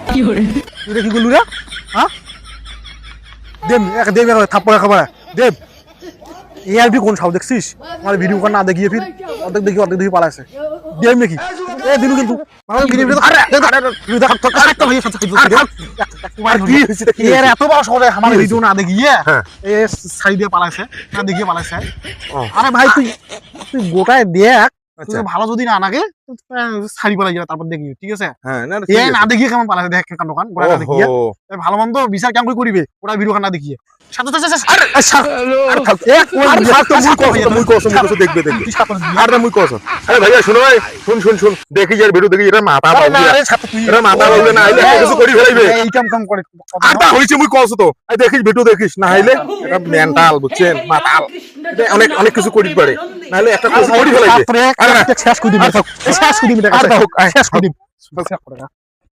কি করলু রে? হ্যাঁ দেব দেব থাপ্পড়া খাবার দেব এআরবি কোন সাউ দেখছিস আমার ভিডিও কর না দেখিয়ে ফির অর্ধেক দেখি পালাইছে দেব নাকি এ দিনু কিন্তু আমার ভিডিও এত বড় শহরে আমার ভিডিও না দেখিয়ে এ সাইড দিয়ে পালাইছে না দেখিয়ে পালাইছে আরে ভাই তুই গোটায় দেখ ভালো যদি না লাগে শাড়ি পালাই যাবে তারপর দেখবি ঠিক আছে না দেখিয়ে কেমন পালাইছে দেখ কেন দোকান গোটা না দেখিয়ে ভালো মন্দ বিচার কেমন করিবে ওরা ভিডিও না দেখিয়ে দেখি যার ভিডিও দেখি এটা মাথা মাথা বলবে না কিছু করি ফেলাইবে হয়েছে মুই কস তো দেখিস ভিডিও দেখিস না হইলে এটা মেন্টাল বুঝছেন মাতাল অনেক অনেক কিছু করি পারে নাহলে একটা কিছু করি ফেলাইবে শেষ করে দিবি শেষ করে দিবি